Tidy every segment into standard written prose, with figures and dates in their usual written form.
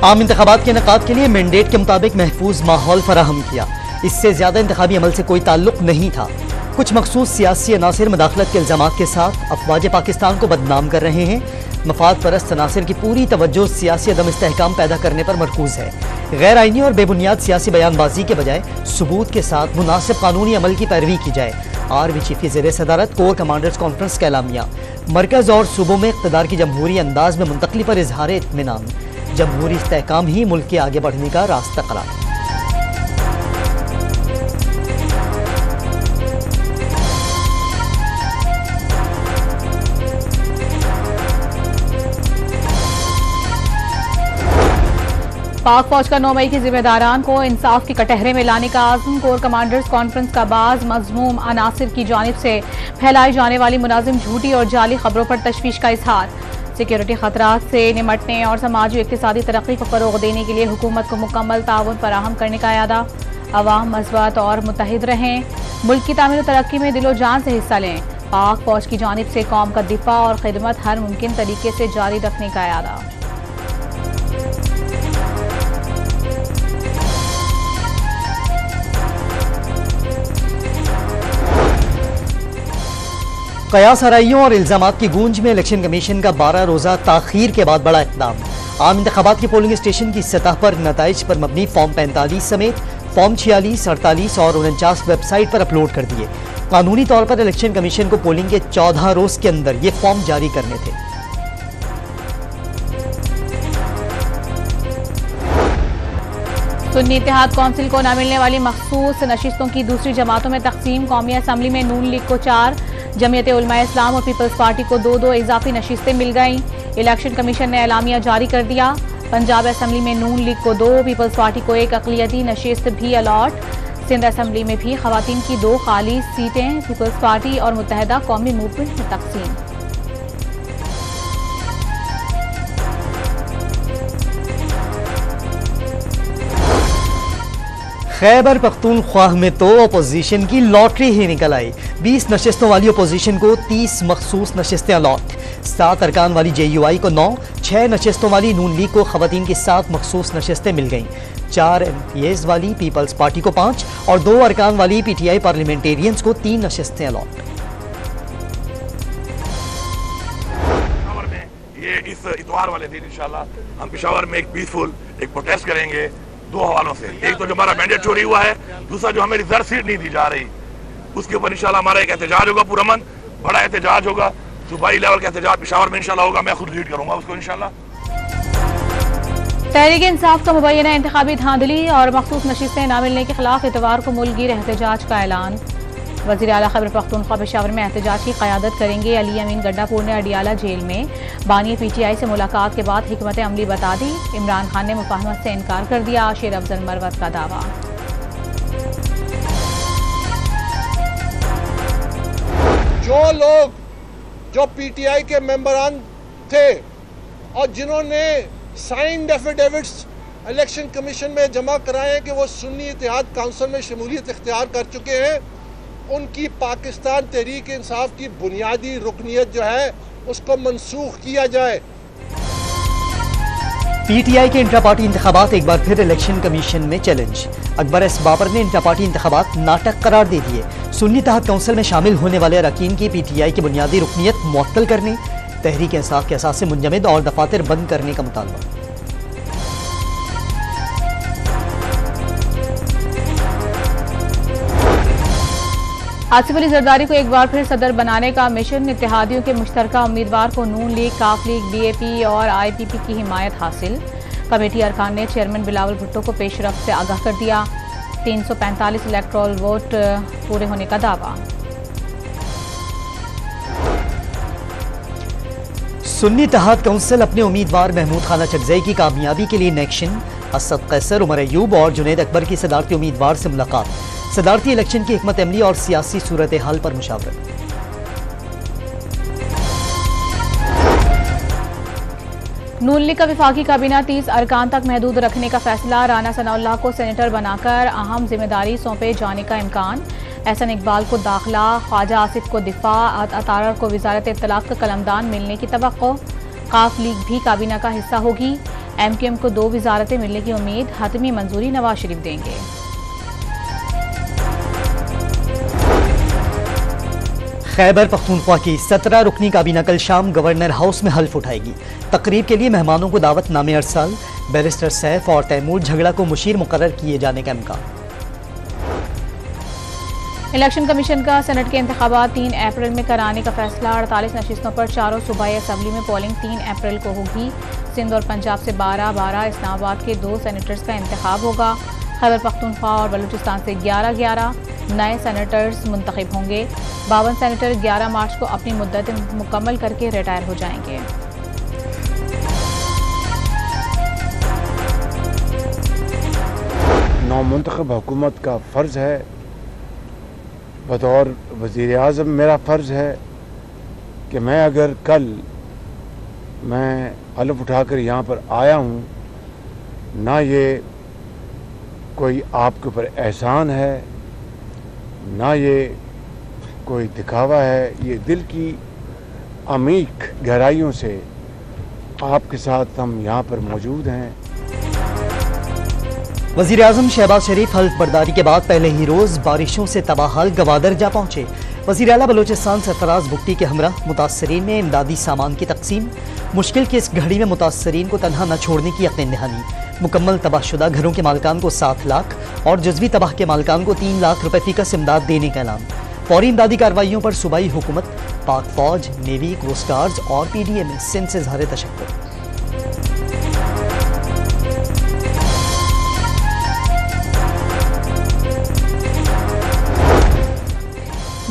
आम इंतखाबात के इनेकाद के लिए मैंडेट के मुताबिक महफूज माहौल फराहम किया। इससे ज्यादा इंतखाबी अमल से कोई ताल्लुक नहीं था। कुछ मखसूस सियासी अनासिर मदाखलत के इल्जामात के साथ अफवाज पाकिस्तान को बदनाम कर रहे हैं। मफाद परस्त अनासिर की पूरी तवज्जो सियासी अदम इस्तेहकाम पैदा करने पर मरकूज है। गैर आइनी और बेबुनियाद सियासी बयानबाजी के बजाय सबूत के साथ मुनासिब कानूनी अमल की पैरवी की जाए। आर्मी चीफ की ज़ेर सदारत कोर कमांडर्स कॉन्फ्रेंस का एलामिया। मरकज और सूबों में इक़्तिदार की जमहूरी अंदाज में मुंतकली पर इजहार इत्मीनान। जमहूरी इस्तेहकाम ही मुल्क के आगे बढ़ने का रास्ता करार। पाक फौज का 9 मई की जिम्मेदारान को इंसाफ के कटहरे में लाने का आज़म। कोर कमांडर्स कॉन्फ्रेंस का बाज़ मज़मूम अनासिर की जानिब से फैलाई जाने वाली मुनाजिम झूठी और जाली खबरों पर तशवीश का इजहार। सिक्योरिटी खतरात से निमटने और समाजी इक़्तिसादी तरक्की को फ़रोग़ देने के लिए हुकूमत को मुकम्मल ताउन फराहम करने का इरादा। अवाम मज़बूत और मुत्तहिद रहें, मुल्क की तामीर और तरक्की में दिलो जान से हिस्सा लें। पाक फौज की जानिब से कौम का दिफा और खिदमत हर मुमकिन तरीके से जारी रखने का इरादा। कयास हराइयों और इल्जामात की गूंज में इलेक्शन कमीशन का 12 रोज़ा ताखीर के बाद बड़ा इक़दाम। आम इंतखाबात के पोलिंग स्टेशन की सतह पर नताइज पर मबनी फॉर्म 45 समेत फॉर्म 46, 48 और 49 वेबसाइट पर अपलोड कर दिए। कानूनी तौर पर इलेक्शन कमीशन को पोलिंग के 14 रोज के अंदर ये फॉर्म जारी करने थे। सुन्नी इत्तेहाद कौंसिल को न मिलने वाली मखसूस नशिस्तों की दूसरी जमातों में तकसीम। कौमी असम्बली में नून लीग को 4, जमीयत उलमा इस्लाम और पीपल्स पार्टी को 2-2 इजाफी नशिस्तें मिल गईं। इलेक्शन कमीशन ने एलामिया जारी कर दिया। पंजाब असम्बली में नून लीग को 2, पीपल्स पार्टी को 1 अक़लियती नशिस्त भी अलॉट। सिंध असम्बली में भी खवातीन की 2 खाली सीटें पीपल्स पार्टी और मुत्तहदा कौमी मूवमेंट में तकसीम। खैबर पख्तूनख्वा में तो अपोजिशन की लॉटरी ही निकल आई। 20 नशिस्तों वाली अपोजिशन को 30 मखसूस नशिस्तें अलॉट। 7 अरकान वाली JUI को 9, 6 नशिस्तों वाली नून लीग को खवातीन की 7 मखसूस नशिस्तें मिल गईं। 4 MPs वाली पीपल्स पार्टी को 5 और 2 अरकान वाली PTI पार्लियामेंटेरियंस को 3 नशिस्तें अलॉट। ये इस इतवार वाले दिन इंशाल्लाह हम पेशावर में एक पीसफुल एक प्रोटेस्ट करेंगे 2 हवालों से। एक तो जो हमारा मैंडेट चोरी हुआ है, दूसरा जो हमें रिजर्व सीट नहीं दी जा रही, उसके ऊपर इंशाल्लाह हमारा एक एहतजाज होगा। पुरअमन बड़ा एहतजाज होगा, सूबाई लेवल का एहतजाज पेशावर में इंशाल्लाह होगा। मैं खुद लीड करूंगा उसको इंशाल्लाह। तहरीक इंसाफ का मुबैना इंतखाबी धांधली और मखसूस नशिस्तें न मिलने के खिलाफ इतवार को मुल्कगीर एहतजाज का ऐलान। वज़ीर आला खैबर पख्तूनख्वा पेशावर में एहतजाज की क़यादत करेंगे। अली अमीन गड्डापुर ने अडियाला जेल में बानी PTI से मुलाकात के बाद हिकमत अमली बता दी। इमरान खान ने मुफाहमत से इनकार कर दिया। शेर अफजल मरवत का दावा। जो लोग जो PTI के मेंबरान थे और जिन्होंने साइंड एफिडेविट्स इलेक्शन कमीशन में जमा कराए कि वो सुन्नी इत्तेहाद काउंसिल में शमूलियत इख्तियार कर चुके हैं, उनकी पाकिस्तान तहरीक इंसाफ की बुनियादी रुकनियत जो है उसको मनसूख किया जाए। PTI के इंट्रा पार्टी इंतखाबात एक बार फिर इलेक्शन कमीशन में चैलेंज। अकबर एस बाबर ने इंट्रा पार्टी इंतखाबात नाटक करार दे दिए। सुन्नी इत्तेहाद काउंसिल में शामिल होने वाले अरकान की PTI की बुनियादी रुकनियत मुअत्तल करने, तहरीक इंसाफ के असासे मुंजमद और दफातर बंद करने का मुतालबा। आसिफ अली जरदारी को एक बार फिर सदर बनाने का मिशन। इत्तेहादियों के मुश्तरका उम्मीदवार को नून लीग, काफ लीग, BAP और IPP की हिमायत हासिल। कमेटी अरकान ने चेयरमैन बिलावल भुट्टो को पेशरफ्त से आगाह कर दिया। 345 इलेक्टोरल वोट पूरे होने का दावा। सुन्नी इत्तेहाद काउंसिल अपने उम्मीदवार महमूद खाना चकजई की कामयाबी के लिए इन एक्शन। असद कैसर, उमर अयूब और जुनैद अकबर की सदारती उम्मीदवार से मुलाकात। सदारती इलेक्शन की हिकमत अमली और सियासी सूरत हाल पर मुशावरत। नून लीग का वफाकी काबीना 30 अरकान तक महदूद रखने का फैसला। राना सनाउल्लाह को सेनेटर बनाकर अहम जिम्मेदारी सौंपे जाने का इम्कान। एहसन इकबाल को दाखिला, ख्वाजा आसिफ को दिफा, अतारर को वजारत इत्तलाक का कलमदान मिलने की तवक्को। काफ लीग भी काबीना का हिस्सा होगी। MQM को 2 वजारतें मिलने की उम्मीद, हतमी मंजूरी नवाज शरीफ देंगे। खैबर पख्तूनख्वा की 17 रुकनी काबीना कल शाम गवर्नर हाउस में हल्फ उठाएगी। तकरीब के लिए मेहमानों को दावत नामे अरसाल, बैरिस्टर सैफ और तैमूर झगड़ा को मुशीर मुकर्रर किए जाने का इम्कान। इलेक्शन कमीशन का सेनेट के इंतखाबात 3 अप्रैल में कराने का फैसला। 48 नशिस्तों पर चारों सूबाई असम्बली में पोलिंग 3 अप्रैल को होगी। सिंध और पंजाब से 12-12, इस्लामाबाद के 2 सेनेटर्स का इंतखाब होगा। खैबर पख्तूनख्वा और बलूचिस्तान से 11-11 नए सेनेटर्स मुंतखब होंगे। 52 सेनेटर 11 मार्च को अपनी मुद्दत मुकम्मल करके रिटायर हो जाएंगे। नौमुंतखब हुकूमत का फ़र्ज़ है, बतौर वज़ीर आज़म मेरा फ़र्ज़ है कि मैं अगर कल मैं हलफ उठाकर यहाँ पर आया हूँ, ना ये कोई आपके ऊपर एहसान है, ना ये कोई दिखावा है, ये दिल की अमीक गहराइयों से आपके साथ हम यहाँ पर मौजूद हैं। वज़ीर आज़म शहबाज शरीफ हल्फ बर्दारी के बाद पहले ही रोज़ बारिशों से तबाहाल गवादर जा पहुँचे। वज़ीर आला बलोचिस्तान सरफराज बुगटी के हमरा मुतासरीन में इमदादी सामान की तकसीम। मुश्किल की इस घड़ी में मुतासरीन को तनहा न छोड़ने की यकीन दहानी। मुकम्मल तबाहशुदा घरों के मालिकान को 7 लाख और जज़वी तबाह के मालिकान को 3 लाख रुपए फ़ीकस इमदाद देने का ऐलान। फौरी इमदादी कार्रवाइयों पर सूबाई हुकूमत, पाक फौज, नेवी, कोस्ट गार्ड्स और PDA में सिंध से इज़हार तशक्कुर।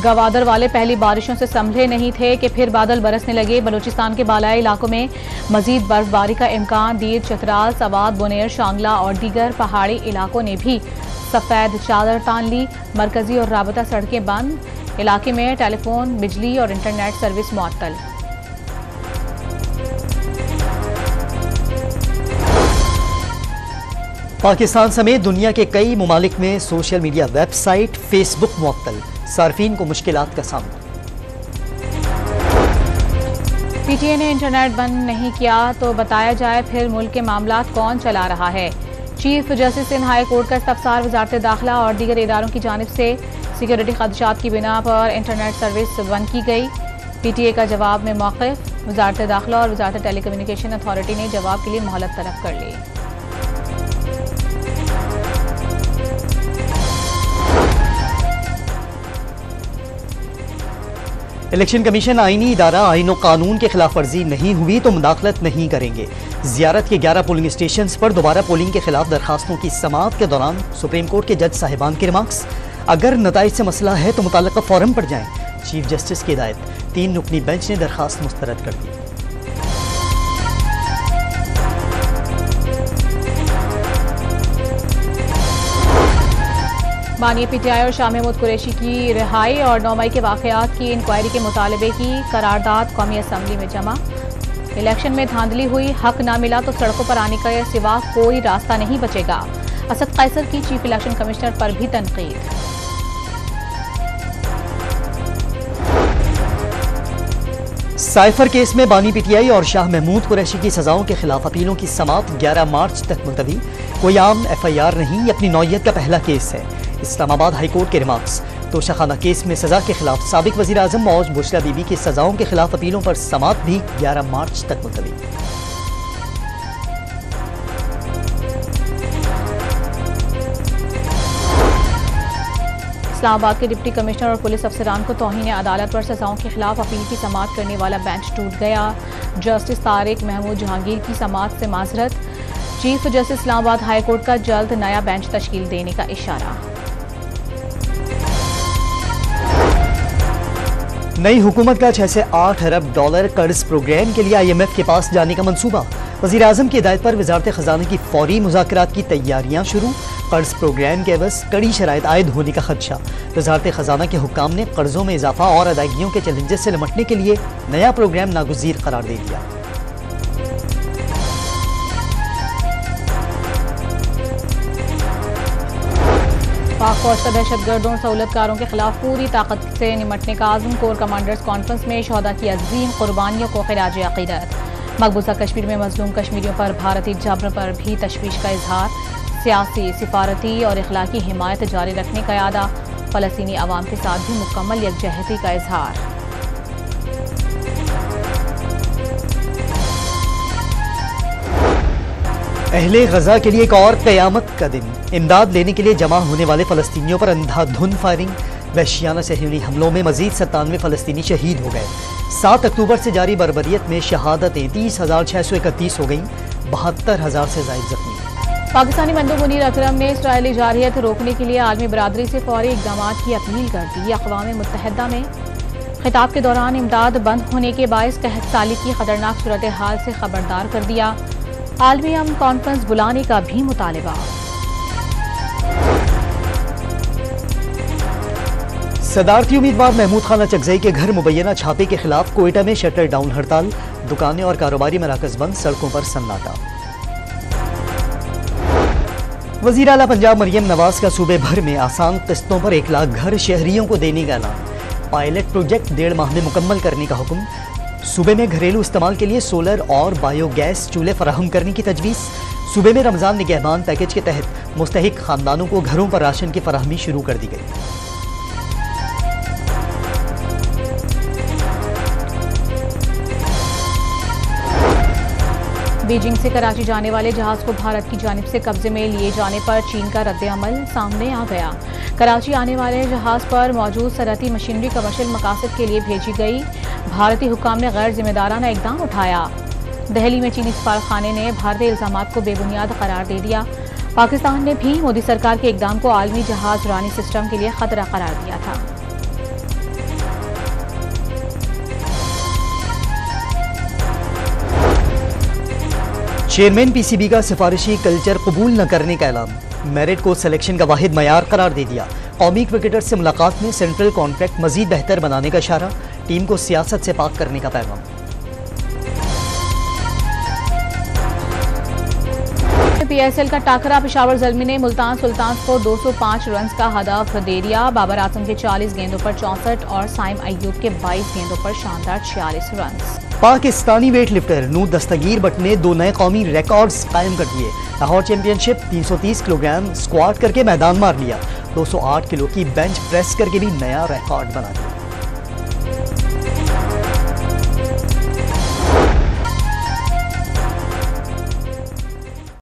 गवादर वाले पहली बारिशों से संभले नहीं थे कि फिर बादल बरसने लगे। बलूचिस्तान के बालाई इलाकों में मजीद बर्फबारी का इम्कान। दीर, चतराल, सवात, बुनेर, शांगला और दीगर पहाड़ी इलाकों ने भी सफ़ेद चादर तान ली। मरकजी और राबता सड़कें बंद। इलाके में टेलीफोन, बिजली और इंटरनेट सर्विस मुअत्तल। पाकिस्तान समेत दुनिया के कई ममालिक में सोशल मीडिया वेबसाइट फेसबुक मुअत्तल, सार्फिन को मुश्किलात का सामना। PTA ने इंटरनेट बंद नहीं किया तो बताया जाए फिर मुल्क के मामलात कौन चला रहा है। Chief justice Sindh high court का इस्तफसार वजारत दाखिला और दीगर इदारों की जानिब से सिक्योरिटी खदशात की बिना पर इंटरनेट सर्विस बंद की गई। PTA का जवाब में मौक़िफ़। वजारत दाखिला और वजारत टेलीकम्युनिकेशन अथॉरिटी ने जवाब के लिए मोहलत तलब कर ली। इलेक्शन कमीशन आईनी इदारा आईन और कानून के खिलाफ वर्जी नहीं हुई तो मुदाखलत नहीं करेंगे। ज़ियारत के 11 पोलिंग स्टेशन पर दोबारा पोलिंग के खिलाफ दरखास्तों की समाअत के दौरान सुप्रीम कोर्ट के जज साहिबान के रिमार्क्स। अगर नताइज से मसला है तो मुताल्लिका फॉरम पर जाएं। चीफ जस्टिस की हिदायत। 3 रुकनी बेंच ने दरखास्त मुस्तरद कर दी। बानी PTI और शाह महमूद कुरैशी की रिहाई और 9 मई के वाक़यात की इंक्वायरी के मुतालबे की करारदाद कौमी असम्बली में जमा। इलेक्शन में धांधली हुई, हक ना मिला तो सड़कों पर आने का सिवा कोई रास्ता नहीं बचेगा। असद कैसर की चीफ इलेक्शन कमिश्नर पर भी तनकीद। साइफर केस में बानी PTI और शाह महमूद कुरैशी की सजाओं के खिलाफ अपीलों की समाअत 11 मार्च तक मुलतवी। कोई आम FIR नहीं, अपनी नौयत का पहला केस है। इस्लामाबाद हाई कोर्ट के रिमार्क्स। तोशाखाना केस में सजा के खिलाफ साबिक वज़ीर आज़म मौज बुशरा बीबी की सजाओं के खिलाफ अपीलों पर समाअत भी 11 मार्च तक मुलतवी। इस्लामाबाद के डिप्टी कमिश्नर और पुलिस अफसरान को तौहीन अदालत पर सजाओं के खिलाफ अपील की समाअत करने वाला बेंच टूट गया। जस्टिस तारिक महमूद जहांगीर की समाअत से माजरत। Chief justice Islamabad high court का जल्द नया बेंच तश्कील देने का इशारा। नई हुकूमत का 6 से 8 अरब डॉलर कर्ज प्रोग्राम के लिए IMF के पास जाने का मंसूबा। वज़ीर आज़म की हिदायत पर वज़ारत ख़ज़ाना की फौरी मुज़ाकरात की तैयारियां शुरू। कर्ज प्रोग्राम के एवज़ कड़ी शराइत आयद होने का खदशा। वज़ारत ख़ज़ाना के हुक्काम ने कर्जों में इजाफा और अदायगियों के चैलेंजेस से निपटने के लिए नया प्रोग्राम नागुज़ीर करार दे दिया। पाक फौज का दहशतगर्दों और सहूलतकारों के खिलाफ पूरी ताकत से निपटने का आज़म। कोर कमांडर्स कॉन्फ्रेंस में शहदा की अजीम कुर्बानियों को खिराज अक़ीदत। मकबूजा कश्मीर में मजलूम कश्मीरियों पर भारतीय जबर पर भी तशवीश का इजहार, सियासी, सिफारती और इखलाकी हिमायत जारी रखने का इरादा, फलस्तीनी अवाम के साथ भी मुकम्मल यकजहती का इजहार। अहले गजा के लिए एक और क़यामत का दिन। इमदाद लेने के लिए जमा होने वाले फ़लस्तीनियों पर अंधाधुंध फायरिंग, वहशियाना सहयूनी हमलों में मजीद 97 फ़लस्तीनी शहीद हो गए। 7 अक्टूबर से जारी बर्बरियत में शहादतें 30,631 हो गईं, 72,000 से ज़ायद जख्मी। पाकिस्तानी मंदूब मुनीर अकरम ने इसराइली जारहियत रोकने के लिए आलमी बरादरी से फौरी इक़दाम की अपील कर दी। अक़वाम मुत्तहिदा में खिताब के दौरान इमदाद बंद होने के बायस कहत साली की खतरनाक सूरत हाल से खबरदार कर दिया। आलमी अमन कॉन्फ्रेंस बुलाने का भी मुतालिबा। सदारती उम्मीदवार महमूद खान अचकज़ई के घर मुबैना छापे के खिलाफ कोयटा में शटर डाउन हड़ताल, दुकानें और कारोबारी मराकज़ बंद, सड़कों पर सन्नाटा। वज़ीर आला पंजाब मरियम नवाज का सूबे भर में आसान किस्तों पर 1 लाख घर शहरियों को देने का ऐलान। पायलट प्रोजेक्ट 1.5 माह में मुकम्मल करने का हुक्म। सूबे में घरेलू इस्तेमाल के लिए सोलर और बायोगैस चूल्हे फराहम करने की तजवीज़। सूबे में रमज़ान निगहबान पैकेज के तहत मुस्तहिक खानदानों को घरों पर राशन की फराहमी शुरू कर दी गई। बीजिंग से कराची जाने वाले जहाज को भारत की जानिब से कब्जे में लिए जाने पर चीन का रद्द-ए-अमल सामने आ गया। कराची आने वाले जहाज पर मौजूद सरहदी मशीनरी कमर्शियल मकासद के लिए भेजी गई। भारतीय हुक्काम ने गैर जिम्मेदाराना इक़दाम उठाया। दहली में चीनी सफारतखाने ने भारतीय इल्जामात को बेबुनियाद करार दे दिया। पाकिस्तान ने भी मोदी सरकार के इक़दाम को आलमी जहाज रानी सिस्टम के लिए खतरा करार दिया था। चेयरमैन पीसीबी का सिफारिशी कल्चर कबूल न करने का ऐलान। मेरिट को सिलेक्शन का वाहिद मयार करार दे दिया। कौमी क्रिकेटर से मुलाकात में सेंट्रल कॉन्ट्रैक्ट मजीद बेहतर बनाने का इशारा, टीम को सियासत से पाक करने का पैगाम। पीएसएल का टाकरा पेशावर ज़ल्मी ने मुल्तान सुल्तान्स को 205 रन का हदफ दे दिया। बाबर आजम के 40 गेंदों पर 64 और साइम अय्यूब के 22 गेंदों पर शानदार 46 run. Pakistani weight lifter Noor Dastgir Butt ने 2 नए कौमी रिकॉर्ड्स कायम कर दिए। लाहौर चैंपियनशिप 330 किलोग्राम स्क्वाट करके मैदान मार लिया। 208 किलो की बेंच प्रेस करके भी नया रिकॉर्ड बना दिया।